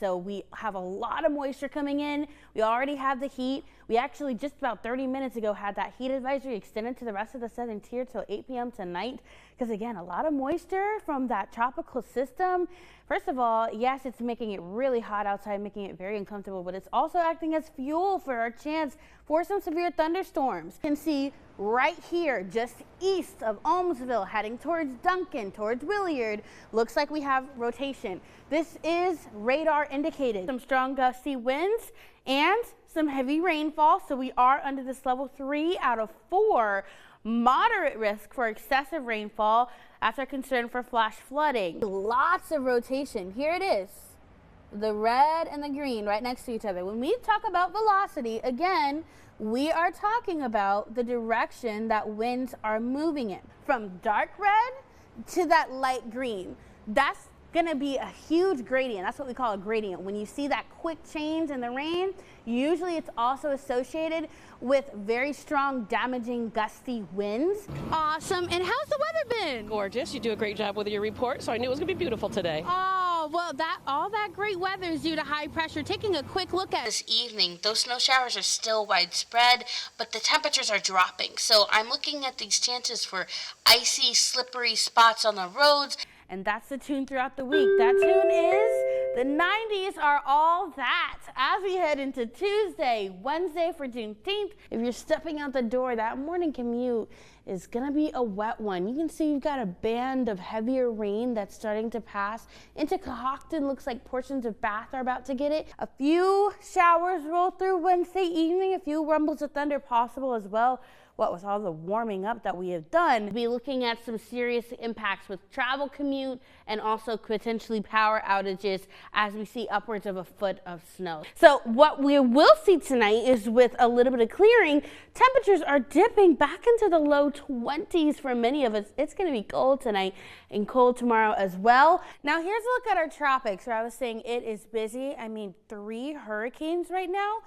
So we have a lot of moisture coming in. We already have the heat. We actually just about 30 minutes ago had that heat advisory extended to the rest of the southern tier till 8 p.m. tonight. Because again, a lot of moisture from that tropical system. First of all, yes, it's making it really hot outside, making it very uncomfortable, but it's also acting as fuel for our chance for some severe thunderstorms. You can see right here, just east of Almsville, heading towards Duncan, towards Williard. Looks like we have rotation. This is radar indicated. Some strong gusty winds and some heavy rainfall. So we are under this level 3 out of 4. Moderate risk for excessive rainfall. That's our concern for flash flooding. Lots of rotation. Here it is. The red and the green right next to each other. When we talk about velocity, again, we are talking about the direction that winds are moving in. From dark red to that light green. That's gonna be a huge gradient. That's what we call a gradient. When you see that quick change in the rain, usually it's also associated with very strong, damaging, gusty winds. Awesome. And how's the weather been? Gorgeous. You do a great job with your report, so I knew it was gonna be beautiful today. Oh, well, all that great weather is due to high pressure. Taking a quick look at this evening, those snow showers are still widespread, but the temperatures are dropping. So I'm looking at these chances for icy, slippery spots on the roads. And that's the tune throughout the week. That tune is the 90s are all that. As we head into Tuesday, Wednesday for Juneteenth, if you're stepping out the door, that morning commute is gonna be a wet one. You can see you've got a band of heavier rain that's starting to pass into Cohocton. Looks like portions of Bath are about to get it. A few showers roll through Wednesday evening, a few rumbles of thunder possible as well. What with all the warming up that we have done, we'll be looking at some serious impacts with travel commute and also potentially power outages as we see upwards of a foot of snow. So what we will see tonight is with a little bit of clearing, temperatures are dipping back into the low 20s for many of us. It's going to be cold tonight and cold tomorrow as well. Now here's a look at our tropics where I was saying it is busy. I mean 3 hurricanes right now.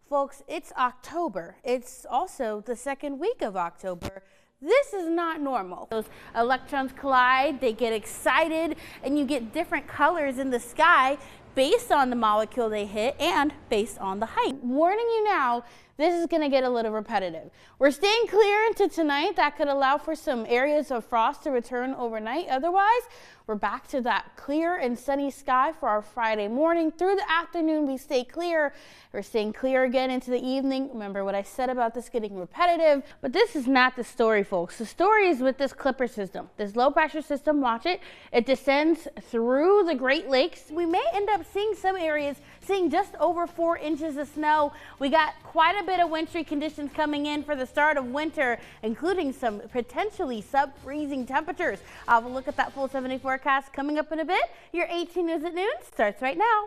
Folks, it's October. It's also the second week of October. This is not normal. Those electrons collide, they get excited, and you get different colors in the sky based on the molecule they hit and based on the height. Warning you now, this is going to get a little repetitive. We're staying clear into tonight. That could allow for some areas of frost to return overnight. Otherwise, we're back to that clear and sunny sky for our Friday morning. Through the afternoon, we stay clear. We're staying clear again into the evening. Remember what I said about this getting repetitive, but this is not the story, folks. The story is with this Clipper system. This low pressure system, watch it. It descends through the Great Lakes. We may end up seeing some areas seeing just over 4 inches of snow. We got quite a bit of wintry conditions coming in for the start of winter, including some potentially sub-freezing temperatures. I'll have a look at that full 7-day forecast coming up in a bit. Your 18 News at Noon starts right now.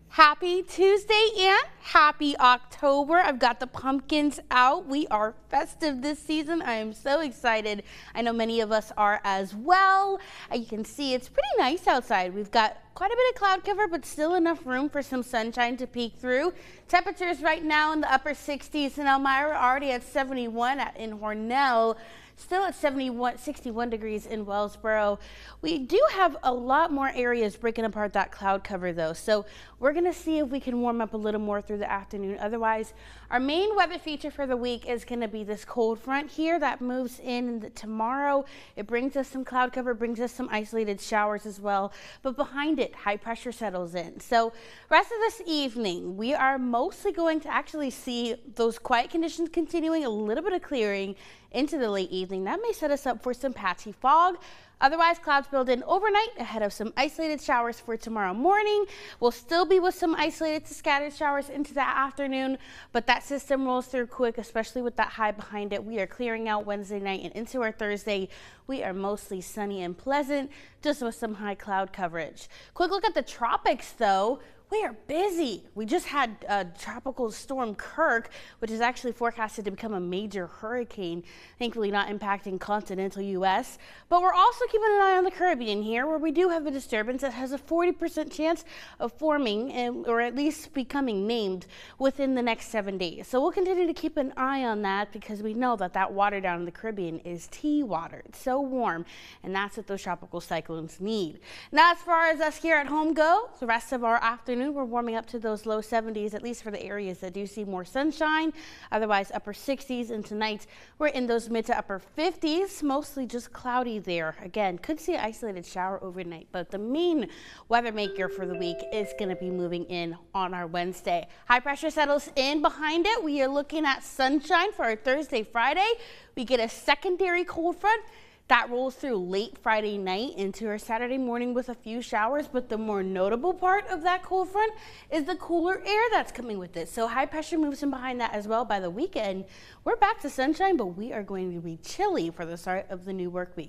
Happy Tuesday and happy October. I've got the pumpkins out. We are festive this season. I am so excited. I know many of us are as well. You can see it's pretty nice outside. We've got quite a bit of cloud cover, but still enough room for some sunshine to peek through. Temperatures right now in the upper 60s in Elmira, already at 71 in Hornell. Still at 61 degrees in Wellsboro. We do have a lot more areas breaking apart that cloud cover though. So we're gonna see if we can warm up a little more through the afternoon. Otherwise, our main weather feature for the week is gonna be this cold front here that moves in tomorrow. It brings us some cloud cover, brings us some isolated showers as well. But behind it, high pressure settles in. So rest of this evening, we are mostly going to actually see those quiet conditions continuing, a little bit of clearing into the late evening. That may set us up for some patchy fog. Otherwise, clouds build in overnight ahead of some isolated showers for tomorrow morning. We'll still be with some isolated to scattered showers into the afternoon, but that system rolls through quick, especially with that high behind it. We are clearing out Wednesday night and into our Thursday. We are mostly sunny and pleasant, just with some high cloud coverage. Quick look at the tropics though. We are busy. We just had Tropical Storm Kirk, which is actually forecasted to become a major hurricane, thankfully not impacting continental U.S. But we're also keeping an eye on the Caribbean here, where we do have a disturbance that has a 40% chance of forming or at least becoming named within the next 7 days. So we'll continue to keep an eye on that because we know that water down in the Caribbean is tea water. It's so warm, and that's what those tropical cyclones need. Now, as far as us here at home go, the rest of our afternoon, we're warming up to those low 70s, at least for the areas that do see more sunshine. Otherwise, upper 60s, and tonight we're in those mid to upper 50s, mostly just cloudy there. Again, could see an isolated shower overnight, but the main weather maker for the week is going to be moving in on our Wednesday. High pressure settles in behind it. We are looking at sunshine for our Thursday, Friday. We get a secondary cold front that rolls through late Friday night into our Saturday morning with a few showers, but the more notable part of that cold front is the cooler air that's coming with it. So high pressure moves in behind that as well. By the weekend, we're back to sunshine, but we are going to be chilly for the start of the new work week.